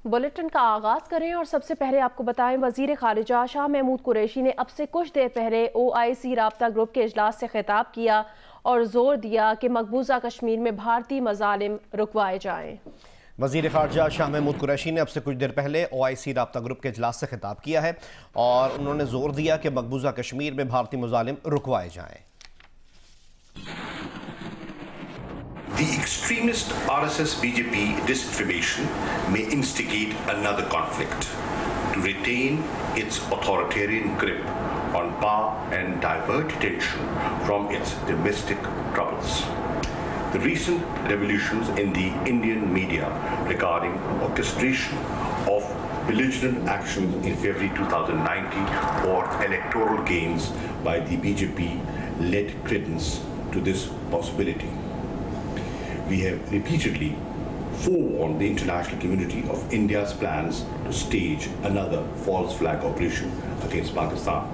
Bulletin का आगाज करें और सबसे पहले आपको बताएं, वजीर खारिजा शाह महमूद कुरैशी ने अब से कुछ देर पहले OIC राब्ता ग्रुप के इजलास से खिताब किया और जोर दिया कि मकबूजा कश्मीर में भारतीय मजालिम रुकवाए जाएं। वजीर खारजा शाह महमूद कुरैशी ने अब से कुछ देर पहले OIC राब्ता ग्रुप के इजलास से खिताब किया है और उन्होंने जोर दिया कि मकबूजा कश्मीर में भारतीय मजालिम रुकवाए जाएं। The extremist RSS-BJP disinformation may instigate another conflict to retain its authoritarian grip on power and divert attention from its domestic troubles. The recent revolutions in the Indian media regarding orchestration of belligerent actions in February 2019 for electoral gains by the BJP led credence to this possibility. We have repeatedly forewarned the international community of India's plans to stage another false flag operation against Pakistan.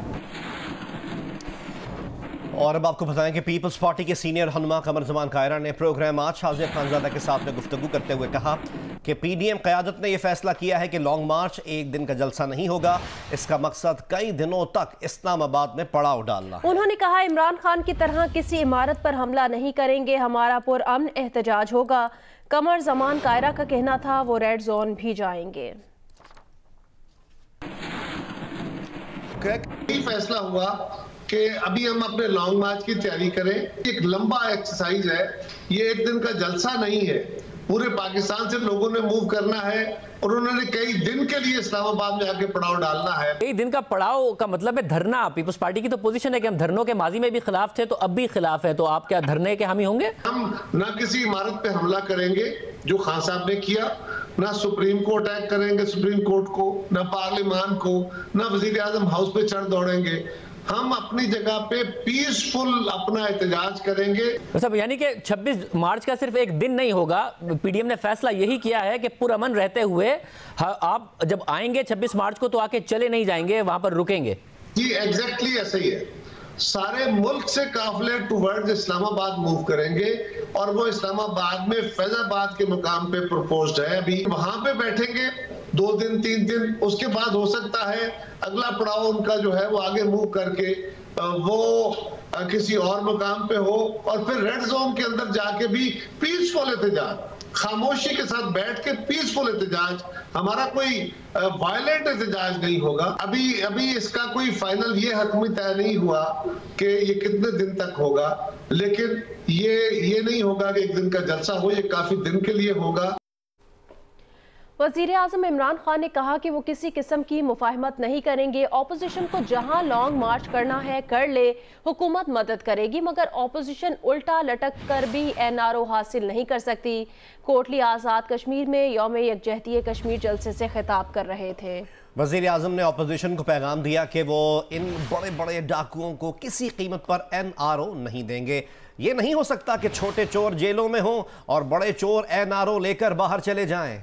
और अब आपको बताएं कि peoples party के senior रहनुमा कमर जमान कायरा ने programme आज हाजिर खानजादा के साथ में गुफ्तगू करते हुए कहा कि PDM क़यादत ने यह फैसला किया है कि लॉन्ग मार्च एक दिन का जलसा नहीं होगा, इसका मकसद कई दिनों तक इस्लामाबाद में पड़ाव डालना है। उन्होंने कहा, इमरान खान की तरह किसी इमारत पर हमला नहीं करेंगे, हमारा पुरअमन एहतजाज होगा। कमर जमान कायरा का कहना था वो रेड जोन भी जाएंगे। फैसला हुआ कि अभी हम अपने लॉन्ग मार्च की तैयारी करें। एक लंबा एक्सरसाइज है, ये एक दिन का जलसा नहीं है। पूरे पाकिस्तान से लोगों ने मूव करना है और उन्होंने कई दिन के लिए इस्लामाबाद में आके पड़ाव डालना है। कई दिन का पड़ाव का मतलब है धरना। पीपल्स पार्टी की तो पोजीशन है कि हम धरनों के माजी में भी खिलाफ थे तो अब भी खिलाफ है, तो आप क्या धरने के हामी होंगे? हम ना किसी इमारत पे हमला करेंगे जो खान साहब ने किया, ना सुप्रीम को अटैक करेंगे, सुप्रीम कोर्ट को, ना पार्लियामान को, ना वजीर आजम हाउस पे चढ़ दौड़ेंगे। हम अपनी जगह पे पीसफुल अपना एहतजाज करेंगे। मतलब यानी कि 26 मार्च का सिर्फ एक दिन नहीं होगा। PDM ने फैसला यही किया है कि पुरअमन रहते हुए आप जब आएंगे 26 मार्च को तो आके चले नहीं जाएंगे, वहां पर रुकेंगे। जी एग्जैक्टली ऐसा ही है। सारे मुल्क से काफिले टुवर्ड्स इस्लामाबाद मूव करेंगे और वो इस्लामाबाद में फैजाबाद के मुकाम पे प्रपोज्ड है। अभी वहां पे बैठेंगे 2 दिन 3 दिन, उसके बाद हो सकता है अगला पड़ाव उनका जो है वो आगे मूव करके वो किसी और मुकाम पे हो और फिर रेड जोन के अंदर जाके भी पीसफुल एहतजाज, खामोशी के साथ बैठ के पीसफुल एहतजाज, हमारा कोई वायलेंट एहतजाज नहीं होगा। अभी इसका कोई फाइनल ये हतमी तय नहीं हुआ कि ये कितने दिन तक होगा, लेकिन ये नहीं होगा कि एक दिन का जलसा हो, ये काफी दिन के लिए होगा। वज़ीर आज़म इमरान खान ने कहा कि वो किसी किस्म की मुफाहमत नहीं करेंगे। ऑपोजिशन को जहां लॉन्ग मार्च करना है कर ले, हुकूमत मदद करेगी, मगर ऑपोजिशन उल्टा लटक कर भी NRO हासिल नहीं कर सकती। कोटली आज़ाद कश्मीर में यौम यकजहती कश्मीर जलसे से खिताब कर रहे थे। वज़ीर आज़म ने ऑपोजिशन को पैगाम दिया कि वो इन बड़े बड़े डाकुओं को किसी कीमत पर NRO नहीं देंगे। ये नहीं हो सकता कि छोटे चोर जेलों में हों और बड़े चोर NRO लेकर बाहर चले जाएं।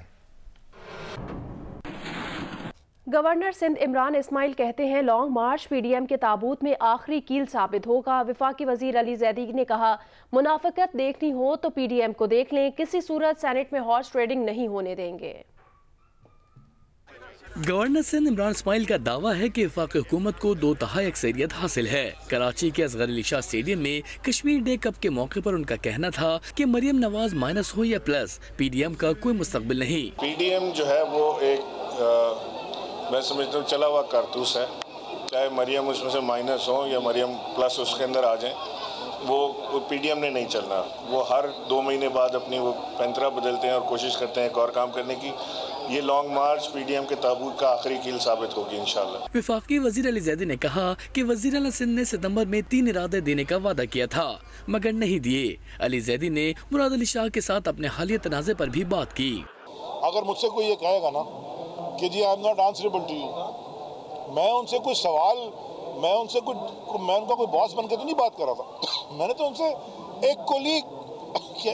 गवर्नर सिंध इमरान इस्माइल कहते हैं, लॉन्ग मार्च PDM के ताबूत में आखिरी कील साबित होगा। वफाकी वजीर अली जैदी ने कहा, मुनाफिकत देखनी हो तो PDM को देख लें, किसी सूरत सेनेट में हॉर्स ट्रेडिंग नहीं होने देंगे। गवर्नर सिंध इमरान इस्माइल का दावा है कि वफाकी हुकूमत को 2/3 अक्सरियत हासिल है। कराची के असगर अली शाह स्टेडियम में कश्मीर डे कप के मौके पर उनका कहना था कि मरियम नवाज माइनस हो या प्लस, PDM का कोई मुस्तकबिल नहीं। PDM जो है वो एक मैं समझता हूँ चला हुआ कारतूस है, चाहे मरियम उसमें से माइनस हो या मरियम प्लस उसके अंदर आ जाए, वो PDM ने नहीं चलना। वो हर 2 महीने बाद अपनी वो पैंतरा बदलते हैं और कोशिश करते हैं एक और काम करने की। ये लॉन्ग मार्च PDM के ताबूत का आखिरी कील साबित होगी इंशाल्लाह। वफाकी वजीर अली जैदी ने कहा कि वजीर आला सिंध ने सितंबर में 3 इरादे देने का वादा किया था मगर नहीं दिए। अली जैदी ने मुराद अली शाह के साथ अपने हालिया तनाज़े पर भी बात की। अगर मुझसे कोई ये कहेगा ना कि जी I am not answerable to you, मैं उनसे कोई सवाल, मैं उनका कोई बॉस बनकर तो नहीं बात कर रहा था। मैंने तो उनसे एक कोलीग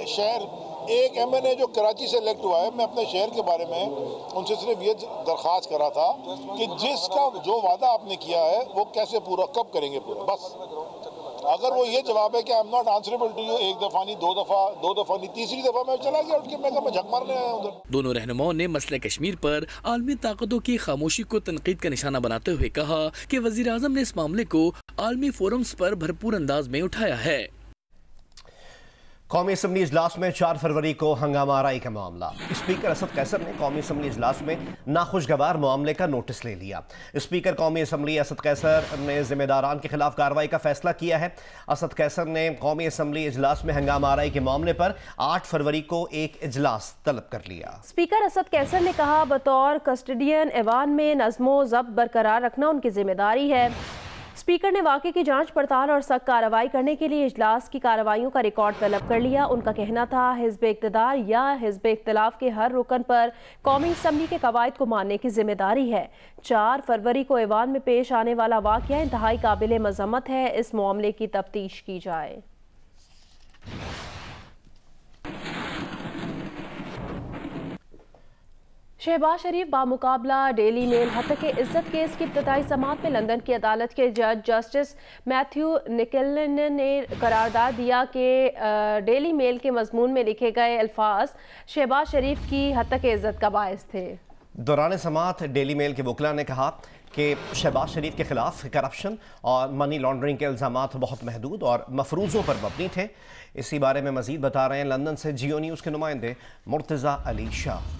शहर, एक MNA जो कराची से इलेक्ट हुआ है, मैं अपने शहर के बारे में उनसे सिर्फ ये दरख्वास्त करा था कि जिसका जो वादा आपने किया है वो कैसे पूरा, कब करेंगे पूरा, बस अगर वो ये जवाब है कि I am not answerable to you, एक दफा नहीं, दो दफा नहीं, तीसरी दफा मैं चला गया उठ के, मैं झक मारने आया उधर। दोनों रहनुमाओं ने मसले कश्मीर पर आलमी ताकतों की खामोशी को तनकीद का निशाना बनाते हुए कहा कि वजीर आजम ने इस मामले को आलमी फोरम्स पर भरपूर अंदाज में उठाया है। कौमी असम्बली इजलास में 4 फरवरी को हंगामा आराई का मामला। स्पीकर असद कैसर ने कौमी असम्बली इजलास में नाखुशगवार मामले का नोटिस ले लिया। स्पीकर कौमी असम्बली असद कैसर ने जिम्मेदारान के खिलाफ कार्रवाई का फैसला किया है। असद कैसर ने कौमी असम्बली इजलास में हंगामा आराई के मामले पर 8 फरवरी को एक इजलास तलब कर लिया। स्पीकर असद कैसर ने कहा, बतौर कस्टडियन ऐवान में नज़्मो ज़ब्त बरकरार रखना उनकी जिम्मेदारी है। स्पीकर ने वाक़े की जांच पड़ताल और सख्त कार्रवाई करने के लिए इजलास की कार्रवाइयों का रिकॉर्ड तलब कर लिया। उनका कहना था, हिज़्ब इक़्तिदार या हिज़्ब इख्तिलाफ के हर रुकन पर कौमी असम्बली के कवायद को मानने की जिम्मेदारी है। 4 फरवरी को ऐवान में पेश आने वाला वाक़या इंतहाई काबिल मज़म्मत है। इस मामले की तफ्तीश की जाए। शहबाज शरीफ बामुकाबला डेली मेल हत्या इज्जत केस की इब्तदाई समाअत में लंदन की अदालत के जज जस्टिस मैथ्यू निकलन ने करारदाद दिया कि डेली मेल के मजमून में लिखे गए अल्फाज शहबाज शरीफ की हत्या के इज्जत का बायस थे। दौरान समाअत डेली मेल के वकील ने कहा कि शहबाज शरीफ के खिलाफ करप्शन और मनी लॉन्ड्रिंग के इल्ज़ामात बहुत महदूद और मफरूज़ों पर मबनी थे। इसी बारे में मज़ीद बता रहे हैं लंदन से जियो न्यूज़ के नुमाइंदे Murtaza Ali Shah.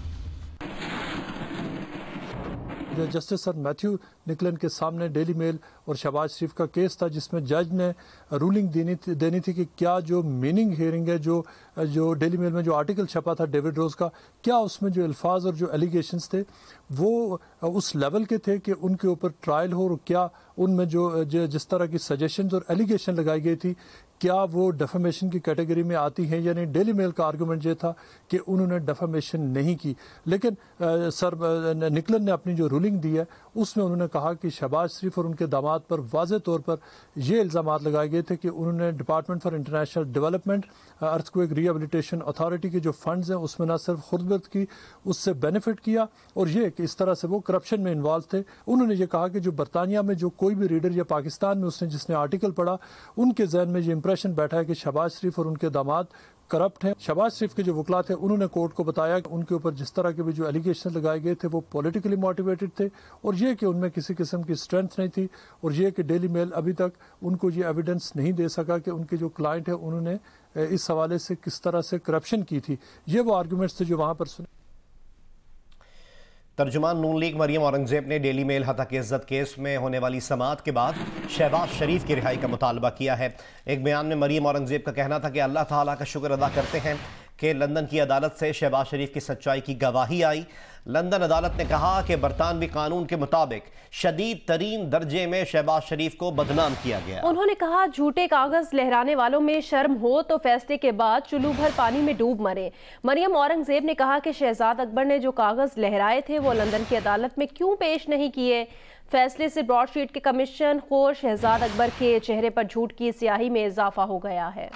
Justice sir Matthew निकलन के सामने डेली मेल और शहबाज शरीफ का केस था, जिसमें जज ने रूलिंग देनी थी कि क्या जो मीनिंग हेयरिंग है, जो डेली मेल में जो आर्टिकल छपा था डेविड रोज का, क्या उसमें जो अल्फाज और जो एलिगेशंस थे वो उस लेवल के थे कि उनके ऊपर ट्रायल हो, और क्या उनमें जो जिस तरह की सजेशंस और एलिगेशन लगाई गई थी क्या वो डेफेमेशन की कैटेगरी में आती हैं या नहीं। डेली मेल का आर्गूमेंट ये था कि उन्होंने डेफेमेशन नहीं की, लेकिन सर निकलन ने अपनी जो रूलिंग दी है उसमें उन्होंने कहा कि शहबाज शरीफ और उनके दामाद पर वाज़े तौर पर ये इल्ज़ामात लगाए गए थे कि उन्होंने department for international development earthquake rehabilitation authority के जो फंड्स हैं उसमें न सिर्फ खुर्बत की, उससे बेनिफिट किया, और ये कि इस तरह से वो करप्शन में इन्वॉल्व थे। उन्होंने ये कहा कि जो बरतानिया में जो कोई भी रीडर या पाकिस्तान में जिसने आर्टिकल पढ़ा उनके जहन में ये इंप्रेशन बैठा है कि शहबाज शरीफ और उनके दामाद करप्ट हैं। शहबाज शरीफ के जो वकला थे उन्होंने कोर्ट को बताया कि उनके ऊपर जिस तरह के भी जो एलिगेशन लगाए गए थे वो पॉलिटिकली मोटिवेटेड थे, और ये कि उनमें किसी किस्म की स्ट्रेंथ नहीं थी, और ये कि डेली मेल अभी तक उनको ये एविडेंस नहीं दे सका कि उनके जो क्लाइंट है उन्होंने इस हवाले से किस तरह से करप्शन की थी। ये वो आर्गूमेंट्स थे जो वहाँ पर सुने। तर्जुमान नून लीग मरियम औरंगजेब ने डेली मेल हत्या के इज्जत केस में होने वाली समाअत के बाद शहबाज शरीफ की रिहाई का मुतालबा किया है। एक बयान में मरियम औरंगजेब का कहना था कि अल्लाह ताला का शुक्र अदा करते हैं कि लंदन की अदालत से शहबाज शरीफ की सच्चाई की गवाही आई। लंदन अदालत ने कहा कि बरतानवी कानून के मुताबिक शदीद तरीन दर्जे में शहबाज शरीफ को बदनाम किया गया। उन्होंने कहा, झूठे कागज लहराने वालों में शर्म हो तो फैसले के बाद चुल्लू भर पानी में डूब मरे। मरियम औरंगजेब ने कहा कि शहजाद अकबर ने जो कागज लहराए थे वो लंदन की अदालत में क्यों पेश नहीं किए। फैसले से ब्रॉडशीट के कमीशन खोर शहजाद अकबर के चेहरे पर झूठ की स्याही में इजाफा हो गया है।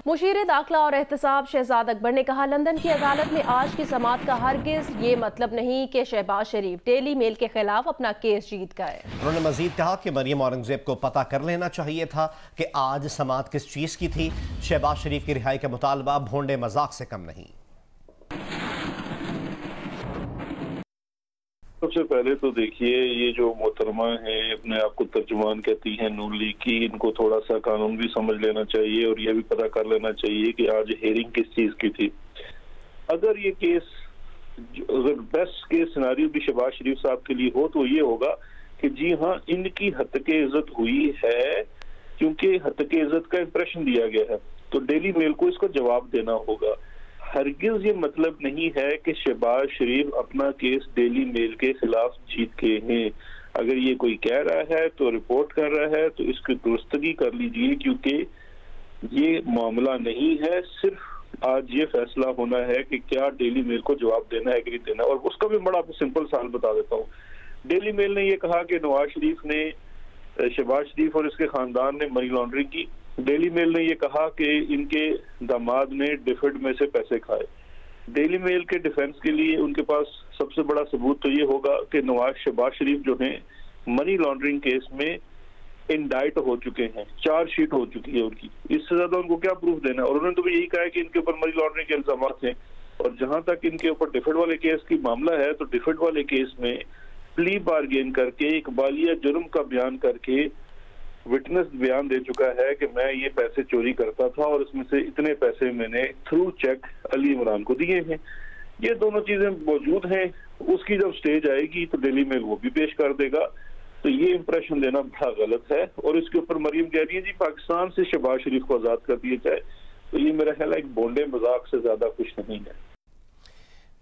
मुशीर दाखिला और एहतसाब शहजाद अकबर ने कहा, लंदन की अदालत में आज की समाअत का हरगिज ये मतलब नहीं कि शहबाज शरीफ डेली मेल के खिलाफ अपना केस जीत गए। उन्होंने मजीद कहा कि मरियम औरंगजेब को पता कर लेना चाहिए था कि आज समाअत किस चीज की थी। शहबाज शरीफ की रिहाई का मुतालबा भोंडे मजाक से कम नहीं। सबसे पहले तो देखिए, ये जो मोहतरमा है अपने आप को तर्जुमान कहती हैं नून लीग की, इनको थोड़ा सा कानून भी समझ लेना चाहिए और ये भी पता कर लेना चाहिए कि आज हेयरिंग किस चीज की थी। अगर ये केस, अगर बेस्ट केस सिनारियो भी शहबाज शरीफ साहब के लिए हो तो ये होगा कि जी हाँ, इनकी हत्या इज्जत हुई है क्योंकि हत्या इज्जत का इंप्रेशन दिया गया है, तो डेली मेल को इसका जवाब देना होगा। हरगिज ये मतलब नहीं है कि शहबाज शरीफ अपना केस डेली मेल के खिलाफ जीत के हैं। अगर ये कोई कह रहा है तो रिपोर्ट कर रहा है तो इसकी दुरुस्तगी कर लीजिए, क्योंकि ये मामला नहीं है। सिर्फ आज ये फैसला होना है कि क्या डेली मेल को जवाब देना है कि नहीं देना, और उसका भी बड़ा सिंपल सवाल बता देता हूँ। डेली मेल ने ये कहा कि नवाज शरीफ ने, शहबाज शरीफ और इसके खानदान ने मनी लॉन्ड्रिंग की। डेली मेल ने ये कहा कि इनके दामाद ने डिफर्ड में से पैसे खाए। डेली मेल के डिफेंस के लिए उनके पास सबसे बड़ा सबूत तो ये होगा कि शहबाज शरीफ जो हैं मनी लॉन्ड्रिंग केस में इंडाइट हो चुके हैं, चार्जशीट हो चुकी है उनकी। इससे ज्यादा उनको क्या प्रूफ देना है? और उन्होंने तो यही कहा है कि इनके ऊपर मनी लॉन्ड्रिंग के इल्जाम हैं। और जहां तक इनके ऊपर डिफेड वाले केस की मामला है, तो डिफेड वाले केस में प्ली बार्गेन करके इकबालिया जुर्म का बयान करके विटनेस बयान दे चुका है कि मैं ये पैसे चोरी करता था और इसमें से इतने पैसे मैंने थ्रू चेक अली इमरान को दिए हैं। ये दोनों चीजें मौजूद हैं। उसकी जब स्टेज आएगी तो डेली मेल वो भी पेश कर देगा। तो ये इंप्रेशन देना बड़ा गलत है। और इसके ऊपर मरियम कह रही है जी पाकिस्तान से शहबाज शरीफ को आजाद कर दिया जाए, तो ये मेरा ख्याल है एक बोंडे मजाक से ज्यादा कुछ नहीं है।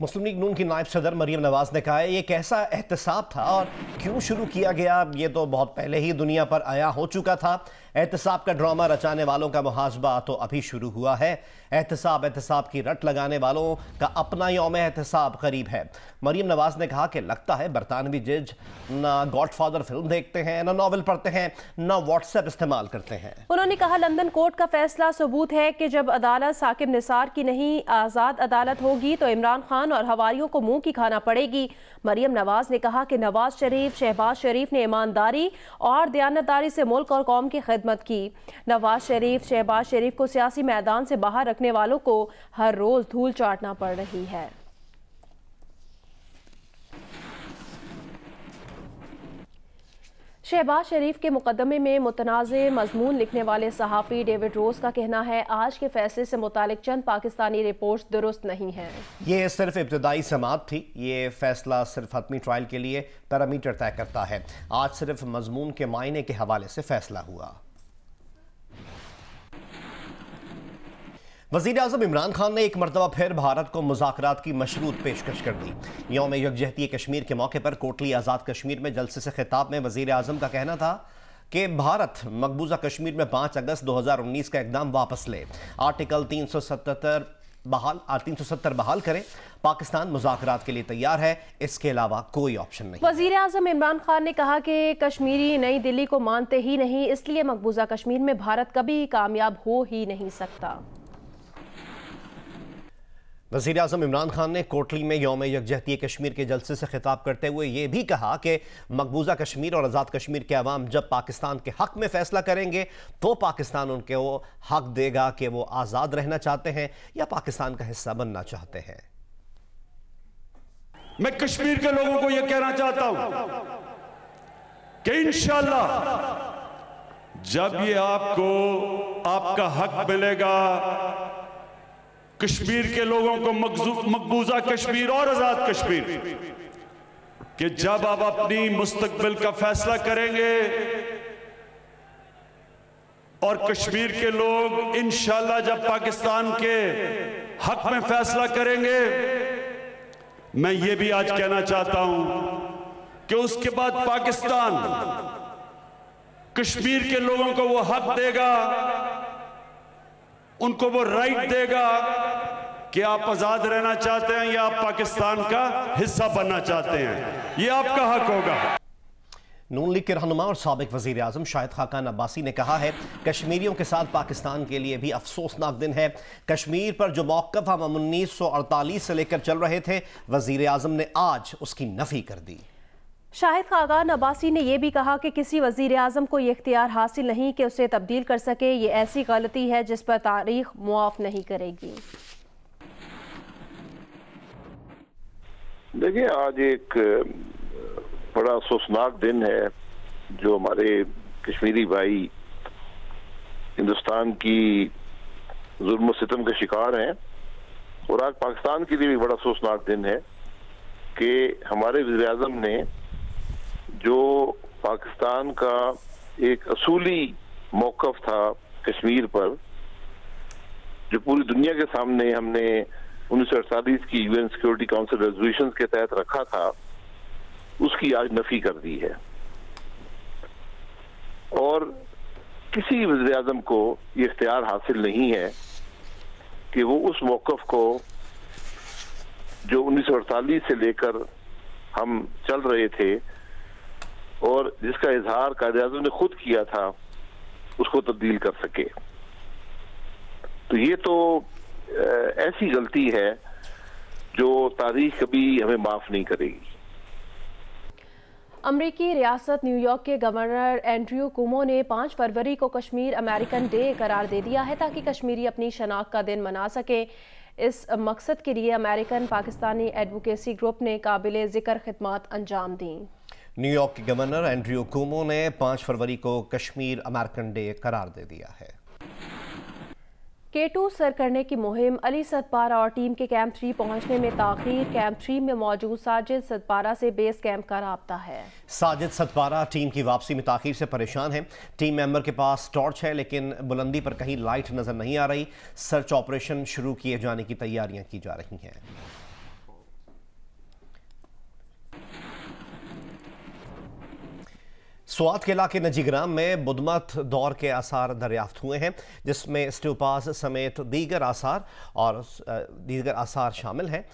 मुस्लिम लीग नून की नायब सदर मरियम नवाज ने कहा है ये कैसा एहतसाब था और क्यों शुरू किया गया, ये तो बहुत पहले ही दुनिया पर आया हो चुका था। एहतसाब का ड्रामा रचाने वालों का मुहासबा तो अभी शुरू हुआ है। एहतसाब की रट लगाने वालों का अपना यौम एहतसाब करीब है। मरियम नवाज ने कहा कि लगता है बरतानवी जज ना गॉडफादर फिल्म देखते हैं, ना नॉवल पढ़ते हैं, ना व्हाट्सएप इस्तेमाल करते हैं। उन्होंने कहा लंदन कोर्ट का फैसला सबूत है कि जब अदालत साकिब निसार की नहीं आज़ाद अदालत होगी तो इमरान खान और हवारियों को मुंह की खाना पड़ेगी। मरियम नवाज ने कहा कि नवाज शरीफ, शहबाज शरीफ ने ईमानदारी और दयानतदारी से मुल्क और कौम की खिदमत की। नवाज शरीफ, शहबाज शरीफ को सियासी मैदान से बाहर रखने वालों को हर रोज धूल चाटना पड़ रही है। शहबाज शरीफ के मुकदमे में मुतनाज़े मजमून लिखने वाले सहाफ़ी डेविड रोज का कहना है आज के फैसले से मुतालिक चंद पाकिस्तानी रिपोर्ट्स दुरुस्त नहीं हैं। ये सिर्फ इब्तदाई समात थी। ये फैसला सिर्फ हतमी ट्रायल के लिए पैरामीटर तय करता है। आज सिर्फ मजमून के मायने के हवाले से फैसला हुआ। वज़ीर आज़म इमरान खान ने एक मरतबा फिर भारत को मुज़ाकरात की मशरूत पेशकश कर दी। यौम यकजहती कश्मीर के मौके पर कोटली आज़ाद कश्मीर में जलसे से खिताब में वज़ीर आज़म का कहना था कि भारत मकबूजा कश्मीर में 5 अगस्त 2019 का इक़दाम वापस ले, आर्टिकल 370 बहाल करे। पाकिस्तान मुज़ाकरात के लिए तैयार है, इसके अलावा कोई ऑप्शन नहीं। वज़ीर आज़म इमरान खान ने कहा कि कश्मीरी नई दिल्ली को मानते ही नहीं, इसलिए मकबूजा कश्मीर में भारत कभी कामयाब हो ही नहीं सकता। वज़ीर आज़म इमरान खान ने कोटली में यौम यकजहती कश्मीर के जलसे से खिताब करते हुए ये भी कहा कि मकबूजा कश्मीर और आज़ाद कश्मीर के अवाम जब पाकिस्तान के हक़ में फ़ैसला करेंगे तो पाकिस्तान उनके वो हक़ देगा कि वो आज़ाद रहना चाहते हैं या पाकिस्तान का हिस्सा बनना चाहते हैं। मैं कश्मीर के लोगों को यह कहना चाहता हूं कि इंशाअल्लाह जब ये आपको आपका हक़ मिलेगा, कश्मीर के लोगों को मकबूजा कश्मीर और आजाद कश्मीर कि जब आप अपनी मुस्तकबिल का फैसला करेंगे और कश्मीर के लोग इंशाअल्लाह जब पाकिस्तान के हक में फैसला करेंगे, मैं ये भी आज कहना चाहता हूं कि उसके बाद पाकिस्तान कश्मीर के लोगों को वो हक देगा, उनको वो राइट देगा कि आप आजाद रहना चाहते हैं या आप पाकिस्तान का हिस्सा बनना चाहते हैं, ये आपका हक होगा। नून लीग के रहनुमा और साबिक वज़ीर आज़म शाहिद खाकान अब्बासी ने कहा है कश्मीरियों के साथ पाकिस्तान के लिए भी अफसोसनाक दिन है। कश्मीर पर जो मौक़िफ़ हम 1948 से लेकर चल रहे थे, वज़ीर आज़म ने आज उसकी नफ़ी कर दी। शाहिद खाकान अब्बासी ने यह भी कहा कि किसी वज़ीर आज़म को यह इख्तियार हासिल नहीं कि उसे तब्दील कर सके। ये ऐसी गलती है जिस पर तारीख मुआफ़ नहीं करेगी। देखिए, आज एक बड़ा अफसोसनाक दिन है जो हमारे कश्मीरी भाई हिंदुस्तान की जुल्म सितम के शिकार हैं, और आज पाकिस्तान के लिए भी बड़ा अफसोसनाक दिन है कि हमारे वज़ीर आज़म ने जो पाकिस्तान का एक असूली मौक़िफ़ था कश्मीर पर, जो पूरी दुनिया के सामने हमने 1948 की यूएन सिक्योरिटी काउंसिल रेजोल्यूशन के तहत रखा था, उसकी आज नफी कर दी है। और किसी वज़ीर आज़म को ये इख्तियार हासिल नहीं है कि वो उस मौक़िफ़ को जो 1948 से लेकर हम चल रहे थे और जिसका इजहार कायद-ए-आज़म ने खुद किया था, उसको तब्दील कर सके। तो ये तो ऐसी गलती है जो तारीख कभी हमें माफ नहीं करेगी। अमरीकी रियासत न्यूयॉर्क के गवर्नर एंड्रयू कुमो ने 5 फरवरी को कश्मीर अमेरिकन डे करार दे दिया है ताकि कश्मीरी अपनी शनाख्त का दिन मना सके। इस मकसद के लिए अमेरिकन पाकिस्तानी एडवोकेसी ग्रुप ने काबिल ज़िक्र खिदमात अंजाम दी। न्यूयॉर्क के गवर्नर एंड्रयू कुमो ने 5 फरवरी को कश्मीर अमेरिकन डे करार दे दिया है। K2 सर करने की मुहिम अली सतपारा और टीम के कैंप 3 पहुंचने में ताखीर। कैंप 3 में मौजूद साजिद सतपारा से बेस कैंप का राब्ता है। साजिद सतपारा टीम की वापसी में ताखीर से परेशान है। टीम मेंबर के पास टॉर्च है लेकिन बुलंदी पर कहीं लाइट नजर नहीं आ रही। सर्च ऑपरेशन शुरू किए जाने की तैयारियां की जा रही हैं। स्वात के इलाके नजीग्राम में बुधमत दौर के आसार दरियाफ्त हुए हैं, जिसमें स्टूपास समेत दीगर आसार शामिल हैं।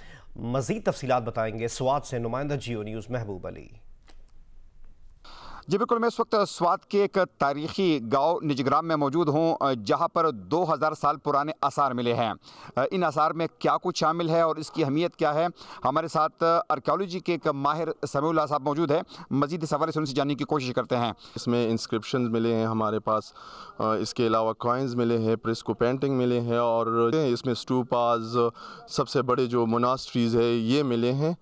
मजीद तफसीलात बताएंगे स्वात से नुमाइंदा जियो न्यूज़ महबूब अली। जी बिल्कुल, मैं इस वक्त स्वात के एक तारीखी गांव निजग्राम में मौजूद हूं, जहां पर 2000 साल पुराने आसार मिले हैं। इन आसार में क्या कुछ शामिल है और इसकी अहमियत क्या है, हमारे साथ आर्कियोलॉजी के एक माहिर समीउल्लाह साहब मौजूद है। मजीद इस हवाले से उनसे जानने की कोशिश करते हैं। इसमें इंस्क्रिप्शन मिले हैं हमारे पास, इसके अलावा कॉइन्स मिले हैं, प्रिस्को पेंटिंग मिले हैं और इसमें स्टूपास, सबसे बड़े जो मोनास्ट्रीज है ये मिले हैं।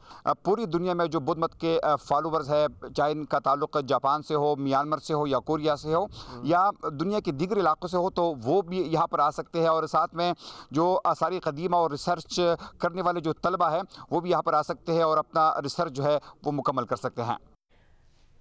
पूरी दुनिया में जो बुद्ध मत के फॉलोवर्स है, चाहे इनका ताल्लुक जापान से हो, म्यांमार से हो या कोरिया से हो या दुनिया के दीगर इलाकों से हो, तो वो भी यहाँ पर आ सकते हैं। और साथ में जो आसारी कदीमा और रिसर्च करने वाले जो तलबा है वो भी यहाँ पर आ सकते हैं और अपना रिसर्च जो है वो मुकम्मल कर सकते हैं।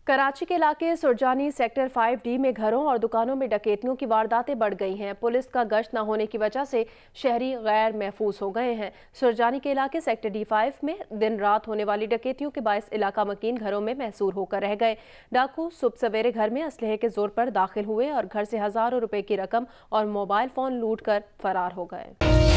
कराची के इलाके सुरजानी सेक्टर 5D में घरों और दुकानों में डकैतियों की वारदातें बढ़ गई हैं। पुलिस का गश्त न होने की वजह से शहरी गैर महफूज हो गए हैं। सुरजानी के इलाके सेक्टर D5 में दिन रात होने वाली डकैतियों के बायस इलाका मकीन घरों में महसूर होकर रह गए। डाकू सुबह सवेरे घर में असलहे के जोर पर दाखिल हुए और घर से हज़ारों रुपए की रकम और मोबाइल फ़ोन लूट कर फरार हो गए।